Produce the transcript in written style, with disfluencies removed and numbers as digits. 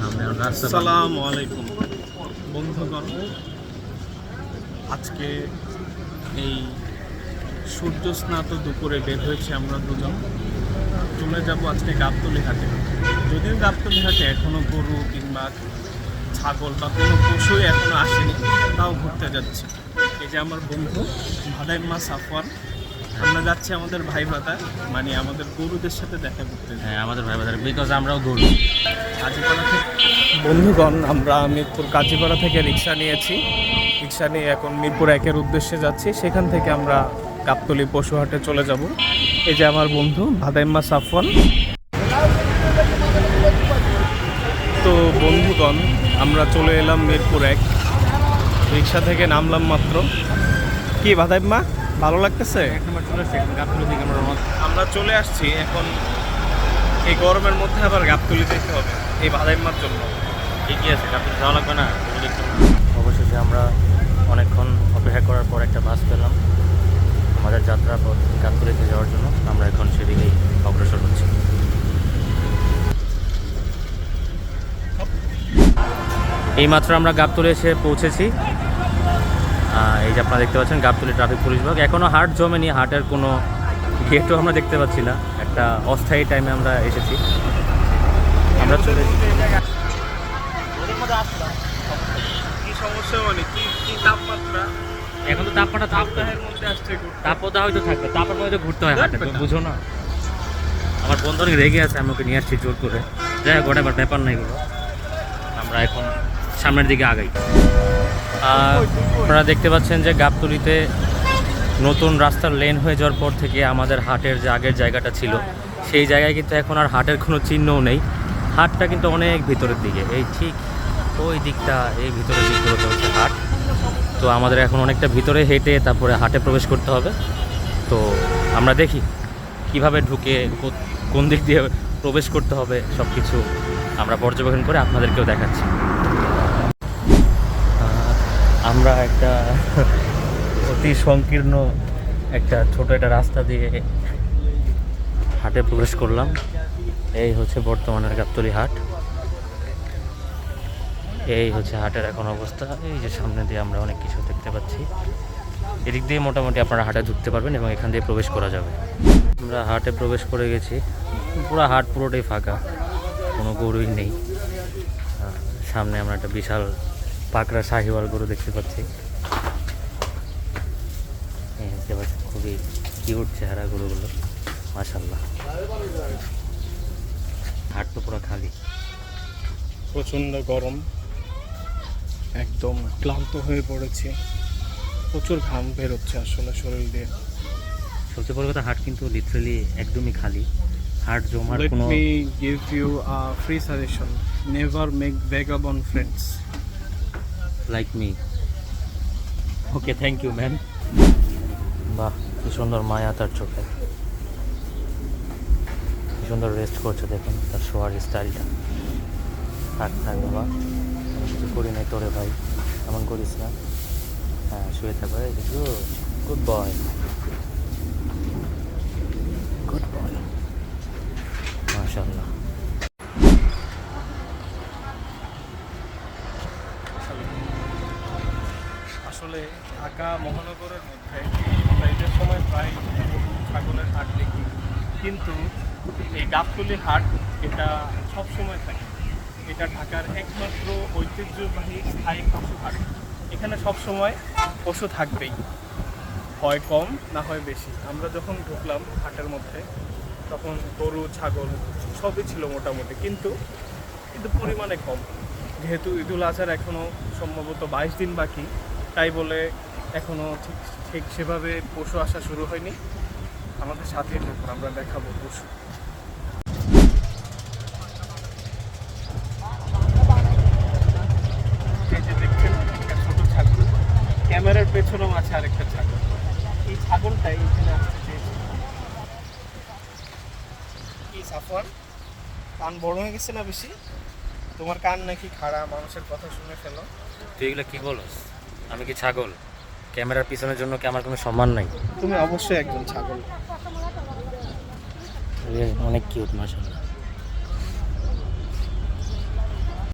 আসসালামু আলাইকুম বন্ধুগণ, আজকে এই সূর্য স্নাত দুপুরে বের হয়েছে আমরা দুজন। চলে যাব আজকে গাবতলী হাটে। যদিও গাবতলী হাটে এখনও গরু কিংবা ছাগল বা কোনো পশুই এখনও আসেনি, তাও ঘুরতে যাচ্ছে। এই যে আমার বন্ধু ভাদাইম্মা সাফওয়ান, আমরা যাচ্ছি আমাদের ভাই ভাতা মানে আমাদের গরুদের সাথে দেখা করতে। হ্যাঁ, আমাদের ভাই ভাতার, বিকজ আমরাও গরু। কাজীপাড়া থেকে বন্ধুগণ, আমরা মিরপুর কাজীপাড়া থেকে রিক্সা নিয়েছি। রিক্সা নিয়ে এখন মিরপুর 1-এর উদ্দেশ্যে যাচ্ছি। সেখান থেকে আমরা গাবতলী পশুহাটে চলে যাব। এই যে আমার বন্ধু ভাদাইম্মা সাফওয়ান। তো বন্ধুগণ, আমরা চলে এলাম মিরপুর 1। রিক্সা থেকে নামলাম মাত্র। কি ভাদাইম্মা, ভালো লাগতেছে? আমরা চলে আসছি এখন। এই গরমের মধ্যে আবার গাবতলী যেতে হবে এই ভাদাইম্মার জন্য। ঠিকই আছে, গাবতলী যাওয়া লাগবে না। অবশেষে আমরা অনেকক্ষণ অপেক্ষা করার পর একটা বাস পেলাম আমাদের যাত্রাপথ গাবতলীতে যাওয়ার জন্য। আমরা এখন সেদিকেই অগ্রসর হচ্ছি। এইমাত্র আমরা গাবতলী এসে পৌঁছেছি। এই যে আপনারা দেখতে পাচ্ছেন গাবতলী ট্রাফিক পুলিশ বিভাগ। এখনও হাট জমেনি, হাটের কোনো গেটও আমরা দেখতে পাচ্ছি না। একটা অস্থায়ী টাইমে আমরা এসেছি। আমরা চলে কি সমস্যা, মানে কি তাপমাত্রা? এখন তো তাপমাত্রা সপ্তাহের মধ্যে আসছে, তাপমাত্রা হয়তো থাকবে, তারপর হয়তো ঘুরতে হয় হাটে, বুঝো না? আমার বন্ধু অনেক রেগে আছে, আমি ওকে নিয়ে আসছি জোর করে। যাই হোক, ওটা ব্যাপার নাই এগুলো। আমরা এখন সামনের দিকে আগাই। আপনারা দেখতে পাচ্ছেন যে গাবতলীতে নতুন রাস্তার লেন হয়ে যাওয়ার পর থেকে আমাদের হাটের যে আগের জায়গাটা ছিল, সেই জায়গায় কিন্তু এখন আর হাটের কোনো চিহ্নও নেই। হাটটা কিন্তু অনেক ভিতরের দিকে, এই ঠিক ওই দিকটা, এই ভিতরের দিকগুলোতে হচ্ছে হাট। তো আমাদের এখন অনেকটা ভিতরে হেঁটে তারপরে হাটে প্রবেশ করতে হবে। তো আমরা দেখি কিভাবে ঢুকে কোন দিক দিয়ে প্রবেশ করতে হবে, সব কিছু আমরা পর্যবেক্ষণ করে আপনাদেরকেও দেখাচ্ছি। আমরা একটা অতি সংকীর্ণ একটা ছোট একটা রাস্তা দিয়ে হাটে প্রবেশ করলাম। এই হচ্ছে বর্তমানের গাবতলী হাট। এই হচ্ছে হাটের এখন অবস্থা। এই যে সামনে দিয়ে আমরা অনেক কিছু দেখতে পাচ্ছি। এদিক দিয়ে মোটামুটি আপনারা হাটে ঢুকতে পারবেন এবং এখান দিয়ে প্রবেশ করা যাবে। আমরা হাটে প্রবেশ করে গেছি। পুরো হাট পুরোটাই ফাঁকা, কোনো গরুই নেই। সামনে আমরা একটা বিশাল পাকড়া শাহিওয়াল গরু দেখতে পাচ্ছি। দেখতে পাচ্ছি খুবই কিউট চেহারা গরুগুলো, মাশাআল্লাহ। হাট তো পুরো খালি, প্রচণ্ড গরম, একদম ক্লান্ত হয়ে পড়েছে। প্রচুর ঘাম বেরোচ্ছে আসলে শরীর দিয়ে। সবচেয়ে বড় কথা, হাট কিন্তু লিটারালি একদমই খালি। হাট জমার কোনো। Let me give you a free suggestion. Never make vagabond friends. Like me. Okay, thank you, man. বাহ, কি সুন্দর মায়া তার চোখে, কি সুন্দর রেস্ট করছে। দেখুন তার শোয়ার স্টাইলটা। থাক থাক বাবা, আমি কিছু করি নাই তোরে ভাই, এমন করিস না। হ্যাঁ, শুয়ে থাকো। গুড বয়, গুড বয়, মাশাআল্লাহ। আসলে ঢাকা মহানগরের মধ্যে আমরা ঈদের সময় প্রায় ছাগলের হাট দেখি, কিন্তু এই গাবতলী হাট এটা সবসময় থাকে। এটা ঢাকার একমাত্র ঐতিহ্যবাহী স্থায়ী পশু হাট। এখানে সবসময় পশু থাকবেই, হয় কম না হয় বেশি। আমরা যখন ঢুকলাম হাটের মধ্যে তখন গরু ছাগল সবই ছিল মোটামুটি, কিন্তু পরিমাণে কম। যেহেতু ঈদুল আজহার এখনও সম্ভবত 22 দিন বাকি, তাই বলে এখনও ঠিক সেভাবে পশু আসা শুরু হয়নি। আমাদের সাথে থাকুন, আমরা দেখাবো পশু। এই যে দেখছেন একটা ছোট ছাগল, ক্যামেরার পেছনেও আছে আরেকটা ছাগল। এই ছাগলটাই এখানে আসতে চেয়েছে। কি সাফওয়ান, কান বড় হয়ে গেছে না বেশি? তোমার কান নাকি খাড়া, মানুষের কথা শুনে ফেলো। তুই এগুলো কি বলস? আমি কি ছাগল? ক্যামেরার পিছনের জন্য কি আমার কোনো সম্মান নাই? তুমি অবশ্যই একজন ছাগল। অনেক কিউট, মাশাআল্লাহ।